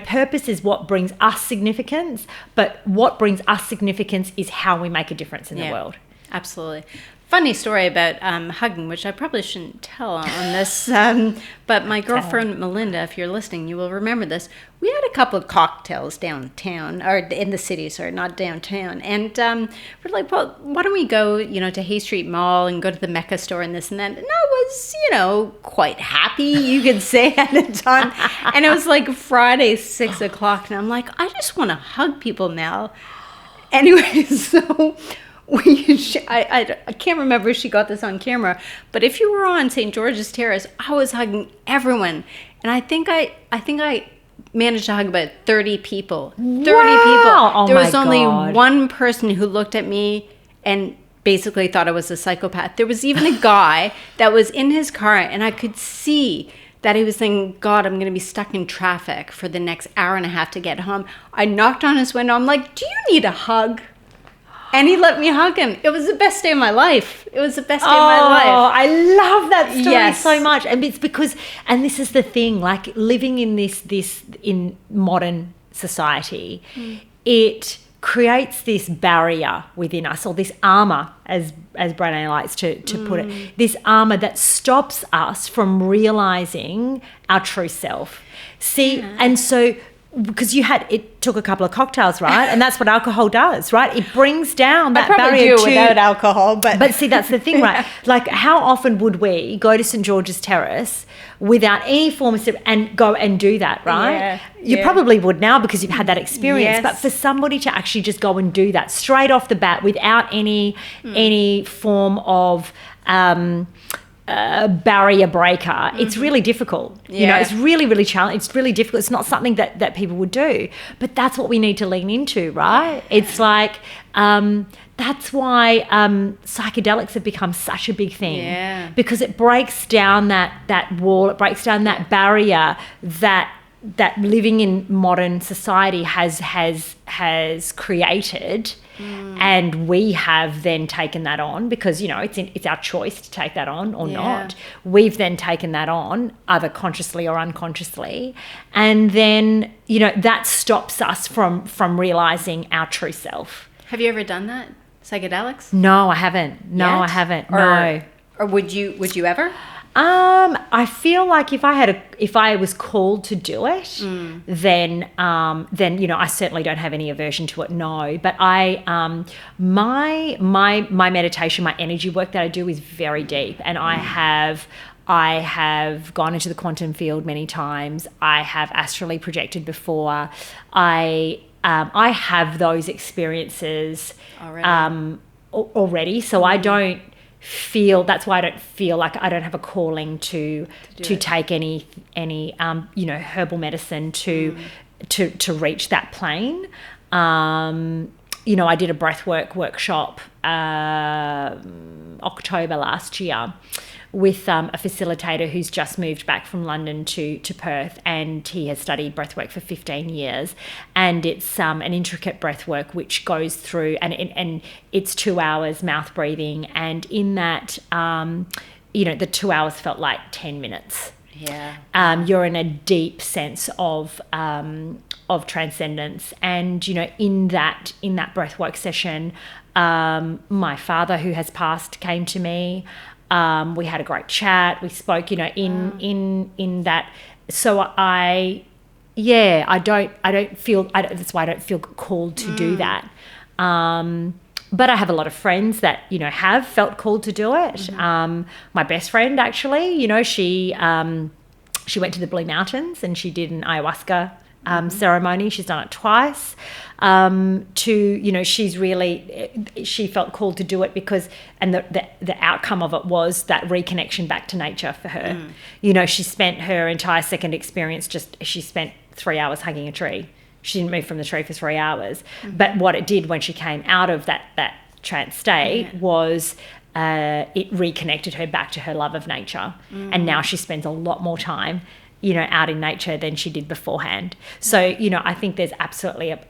purpose is what brings us significance, but what brings us significance is how we make a difference in the world. Absolutely. Funny story about hugging, which I probably shouldn't tell on this, but my girlfriend Melinda, if you're listening, you will remember this. We had a couple of cocktails downtown, or in the city, sorry, not downtown, and we're like, well, why don't we go, to Hay Street Mall and go to the Mecca store and this and that. And I was, quite happy, you could say at the time, and it was like Friday, 6 o'clock, and I'm like, I just want to hug people now. Anyway, so I can't remember if she got this on camera, but if you were on St. George's Terrace, I was hugging everyone, and I think I managed to hug about 30 people. 30 people. Oh, there was my only God. one person who looked at me and basically thought I was a psychopath. There was even a guy that was in his car, and I could see that he was thinking, God, I'm going to be stuck in traffic for the next hour and a half to get home. I knocked on his window. I'm like, do you need a hug? And he let me hug him. It was the best day of my life. It was the best day of my life. Oh, I love that story Yes. so much. And it's because, and this is the thing, like living in this in modern society, it creates this barrier within us, or this armor, as Brené likes to put it, this armor that stops us from realizing our true self. See, and so, because it took a couple of cocktails, right? And that's what alcohol does, right? It brings down that barrier without alcohol, but see, that's the thing, right? Like, how often would we go to St. George's Terrace without any form of and go and do that, right? Yeah, You probably would now because you've had that experience. Yes. But for somebody to actually just go and do that straight off the bat without any form of barrier breaker, it's really difficult. You know, Yeah. it's really, really challenging. It's really difficult. It's not something that people would do. But that's what we need to lean into, right? It's like, that's why psychedelics have become such a big thing. Yeah. Because it breaks down that wall, it breaks down that barrier that living in modern society has created. And we have then taken that on because, you know, it's our choice to take that on or not. We've then taken that on, either consciously or unconsciously. And then, you know, that stops us from realizing our true self. Have you ever done that? Psychedelics? No, I haven't. No, Yet? I haven't. No. Or would you ever? I feel like if I was called to do it, then you know, I certainly don't have any aversion to it. No, but my meditation, my energy work that I do is very deep, and I have gone into the quantum field many times. I have astrally projected before. I have those experiences already, so I don't feel, that's why I don't feel like I don't have a calling to take any you know, herbal medicine to reach that plane. You know, I did a breathwork workshop October last year with a facilitator who's just moved back from London to Perth, and he has studied breathwork for 15 years, and it's an intricate breathwork which goes through, and it's 2 hours mouth breathing, and in that, you know, the 2 hours felt like 10 minutes. Yeah. You're in a deep sense of transcendence, and you know, in that breathwork session, my father, who has passed, came to me. We had a great chat. We spoke, you know, in that. So that's why I don't feel called to do that. But I have a lot of friends that, you know, have felt called to do it. My best friend, actually, you know, she went to the Blue Mountains and she did an ayahuasca ceremony. She's done it twice. You know, she felt called to do it because, and the outcome of it was that reconnection back to nature for her. You know, she spent her entire second experience she spent 3 hours hugging a tree. She didn't move from the tree for 3 hours. But what it did when she came out of that trance state was it reconnected her back to her love of nature. And now she spends a lot more time, you know, out in nature than she did beforehand. So, you know, I think there's absolutely a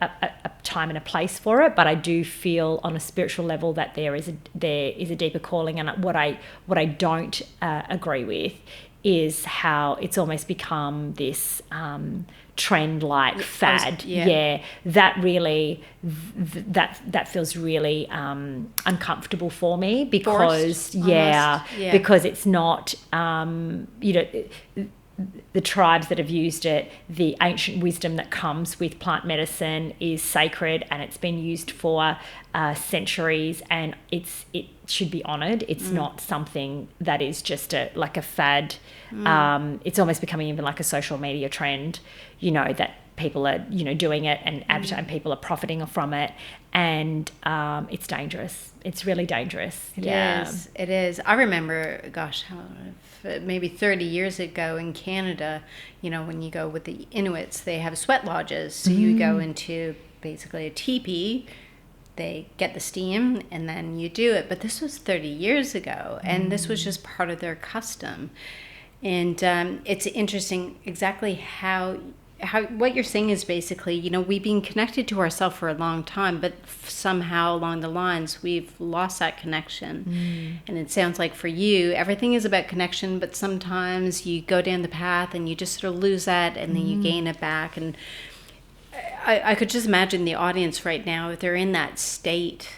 time and a place for it, but I do feel on a spiritual level that there is a deeper calling. And what I don't agree with is how it's almost become this trend like fad. That really that feels really uncomfortable for me because because it's not you know, the tribes that have used it, the ancient wisdom that comes with plant medicine is sacred, and it's been used for centuries, and it should be honoured. It's not something that is just like a fad. It's almost becoming even like a social media trend, you know, people are, doing it and advertising, people are profiting from it. And it's dangerous. It's really dangerous. It is. I remember, maybe 30 years ago in Canada, when you go with the Inuits, they have sweat lodges. So you go into basically a teepee, they get the steam, and then you do it. But this was 30 years ago, and this was just part of their custom. And it's interesting exactly how what you're saying is basically, we've been connected to ourselves for a long time, but somehow along the lines we've lost that connection. And it sounds like for you, everything is about connection, but sometimes you go down the path and you just sort of lose that, and then you gain it back. And I could just imagine the audience right now, if they're in that state,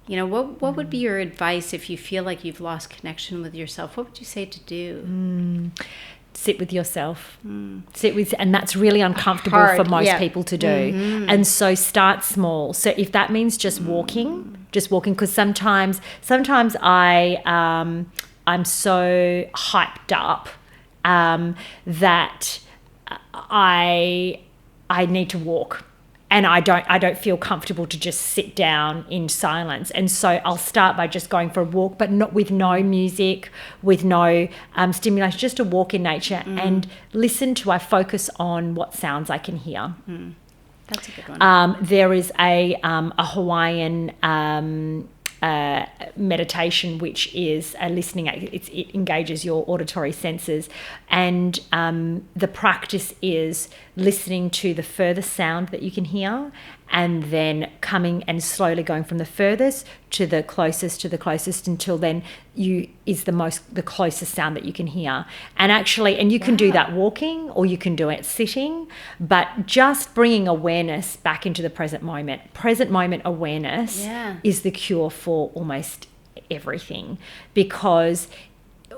what would be your advice if you feel like you've lost connection with yourself? What would you say to do? Sit with yourself. And that's really uncomfortable for most people to do. And so start small. So if that means just walking, because sometimes I'm so hyped up that I need to walk, and I don't feel comfortable to just sit down in silence. And so I'll start by just going for a walk, but not with no music, with no stimulation, just a walk in nature and I focus on what sounds I can hear. That's a good one. There is a Hawaiian meditation, which is a listening. It engages your auditory senses, and the practice is listening to the furthest sound that you can hear, and then coming and slowly going from the furthest to the closest until then the closest sound that you can hear. And you can do that walking, or you can do it sitting, but just bringing awareness back into the present moment. Present moment awareness is the cure for almost everything, because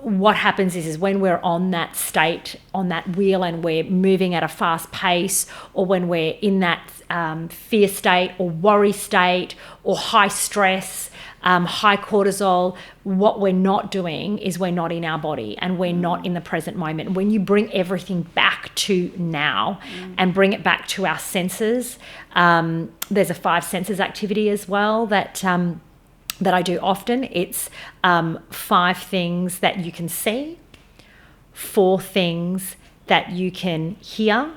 what happens is when we're on that state, on that wheel, and we're moving at a fast pace, or when we're in that fear state or worry state or high stress, high cortisol, what we're not doing is we're not in our body, and we're not in the present moment. When you bring everything back to now and bring it back to our senses, there's a 5 senses activity as well that I do often. It's 5 things that you can see, 4 things that you can hear,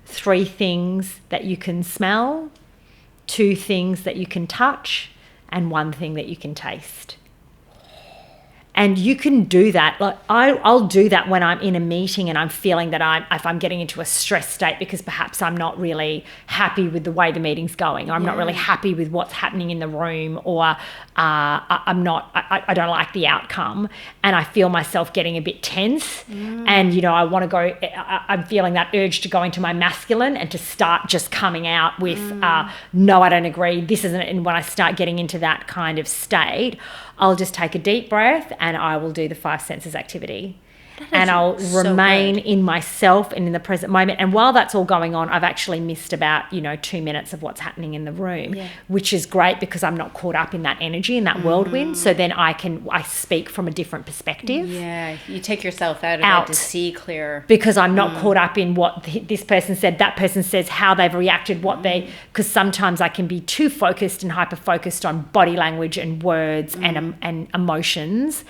3 things that you can smell, 2 things that you can touch, and 1 thing that you can taste. And you can do that. Like I'll do that when I'm in a meeting and I'm feeling that if I'm getting into a stress state because perhaps I'm not really happy with the way the meeting's going, or I'm not really happy with what's happening in the room, or I don't like the outcome, and I feel myself getting a bit tense, and I want to go. I'm feeling that urge to go into my masculine and to start just coming out with no, I don't agree. This isn't it. And when I start getting into that kind of state, I'll just take a deep breath and I will do the 5 senses activity. And I'll remain in myself and in the present moment. And while that's all going on, I've actually missed about, 2 minutes of what's happening in the room, which is great because I'm not caught up in that energy and that whirlwind. So then I speak from a different perspective. Yeah, you take yourself out of it to see clearer. Because I'm not caught up in what this person said, that person says, how they've reacted, because sometimes I can be too focused and hyper-focused on body language and words and emotions.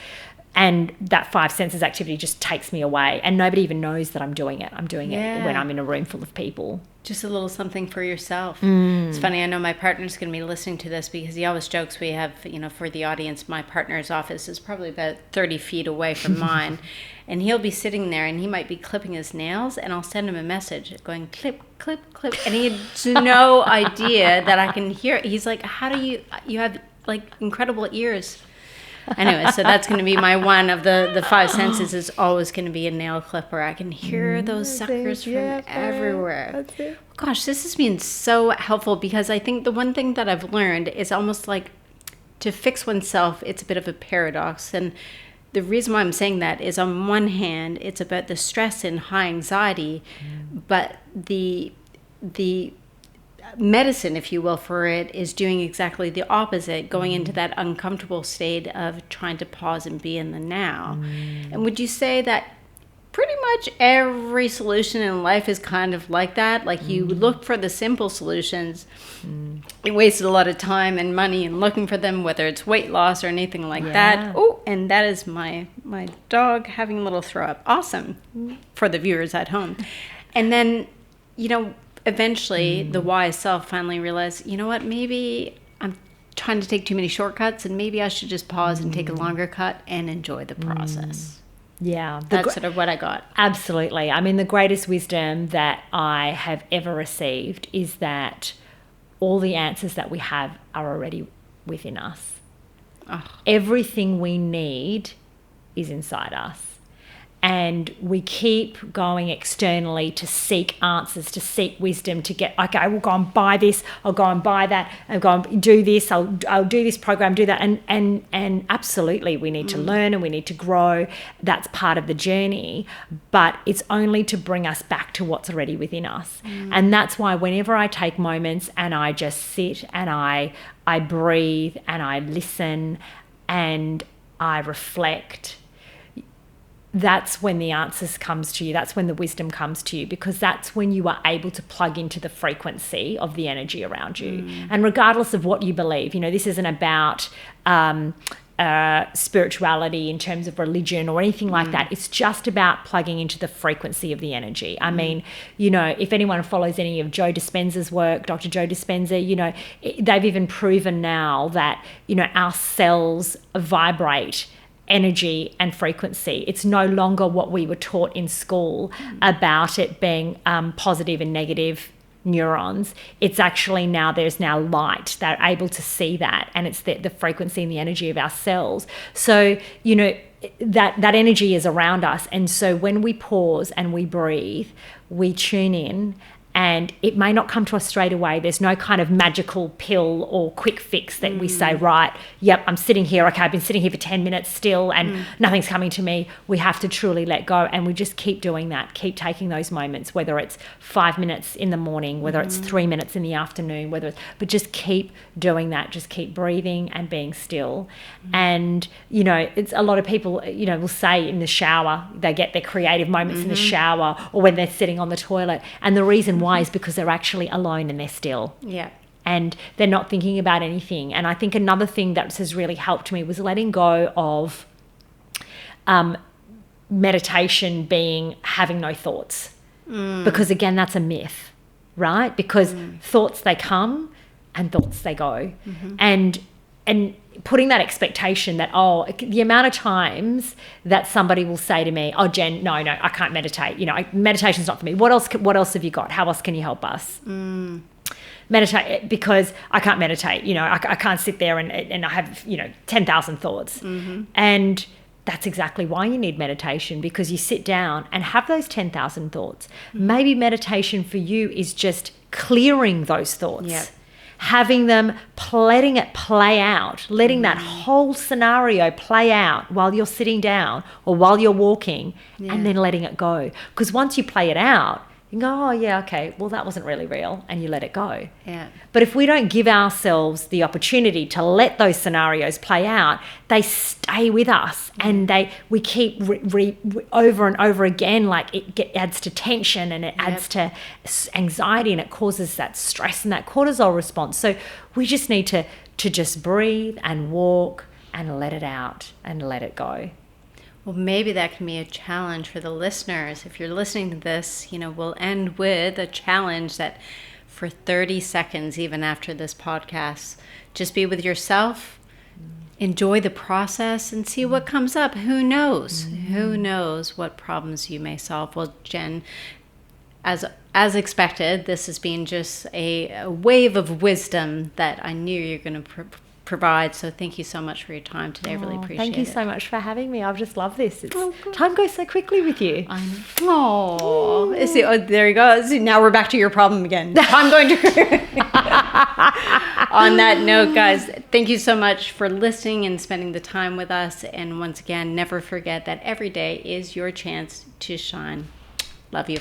And that 5 senses activity just takes me away, and nobody even knows that I'm doing it. I'm doing it when I'm in a room full of people. Just a little something for yourself. It's funny, I know my partner's going to be listening to this because he always jokes we have, for the audience, my partner's office is probably about 30 feet away from mine. And he'll be sitting there and he might be clipping his nails, and I'll send him a message going clip, clip, clip. And he has no idea that I can hear it. He's like, how do you have like incredible ears? Anyway, so that's going to be my one of the 5 senses is always going to be a nail clipper. I can hear those suckers from everywhere. Gosh, this has been so helpful, because I think the one thing that I've learned is almost like to fix oneself, it's a bit of a paradox. And the reason why I'm saying that is, on one hand, it's about the stress and high anxiety, but the medicine, if you will, for it is doing exactly the opposite, going into that uncomfortable state of trying to pause and be in the now. And would you say that pretty much every solution in life is kind of like that. Like you look for the simple solutions. It wasted a lot of time and money in looking for them, whether it's weight loss or anything like that. Oh, and that is my dog having a little throw up. Awesome for the viewers at home. And then, eventually the wise self finally realized, you know what, maybe I'm trying to take too many shortcuts and maybe I should just pause and take a longer cut and enjoy the process. Yeah. That's sort of what I got. Absolutely. I mean, the greatest wisdom that I have ever received is that all the answers that we have are already within us. Oh. Everything we need is inside us. And we keep going externally to seek answers, to seek wisdom, to get, okay, we'll go and buy this, I'll go and buy that, I'll go and do this, I'll do this program, do that. And absolutely, we need to learn and we need to grow. That's part of the journey. But it's only to bring us back to what's already within us. And that's why whenever I take moments and I just sit and I breathe and I listen and I reflect, that's when the answers comes to you. That's when the wisdom comes to you, because that's when you are able to plug into the frequency of the energy around you. And regardless of what you believe, this isn't about spirituality in terms of religion or anything like that. It's just about plugging into the frequency of the energy. I mean, if anyone follows any of Joe Dispenza's work, Dr. Joe Dispenza, they've even proven now that, our cells vibrate energy and frequency. It's no longer what we were taught in school about it being positive and negative neurons. It's actually there's now light. They're able to see that, and it's the frequency and the energy of our cells. So, that energy is around us. And so when we pause and we breathe, we tune in. And it may not come to us straight away. There's no kind of magical pill or quick fix that we say, right, yep, I'm sitting here. Okay, I've been sitting here for 10 minutes still and nothing's coming to me. We have to truly let go. And we just keep doing that, keep taking those moments, whether it's 5 minutes in the morning, whether it's 3 minutes in the afternoon, but just keep doing that. Just keep breathing and being still. And, it's a lot of people, will say in the shower, they get their creative moments in the shower or when they're sitting on the toilet. And the reason why is because they're actually alone and they're still. Yeah. And they're not thinking about anything. And I think another thing that has really helped me was letting go of meditation being having no thoughts. Because again, that's a myth, right? Because thoughts, they come and thoughts, they go. And putting that expectation that, the amount of times that somebody will say to me, oh, Jen, no, I can't meditate. Meditation's not for me. What else have you got? How else can you help us? Meditate, because I can't meditate. I can't sit there and I have, 10,000 thoughts. And that's exactly why you need meditation, because you sit down and have those 10,000 thoughts. Maybe meditation for you is just clearing those thoughts. Yep. Having them, letting it play out, letting that whole scenario play out while you're sitting down or while you're walking, and then letting it go. Because once you play it out, you can go, oh yeah, okay, well that wasn't really real, and you let it go. Yeah. But if we don't give ourselves the opportunity to let those scenarios play out, they stay with us, and we keep over and over again. Like it adds to tension, and it adds to anxiety, and it causes that stress and that cortisol response. So we just need to just breathe and walk and let it out and let it go. Well, maybe that can be a challenge for the listeners. If you're listening to this, we'll end with a challenge that for 30 seconds, even after this podcast, just be with yourself, enjoy the process, and see what comes up. Who knows? Who knows what problems you may solve? Well, Jen, as expected, this has been just a wave of wisdom that I knew you're going to provide. So thank you so much for your time today. I really appreciate it. Thank you so much for having me. I've just loved this. Time goes so quickly with you. I know. Oh, there you go. See, now we're back to your problem again. I'm going to. On that note, guys, thank you so much for listening and spending the time with us. And once again, never forget that every day is your chance to shine. Love you.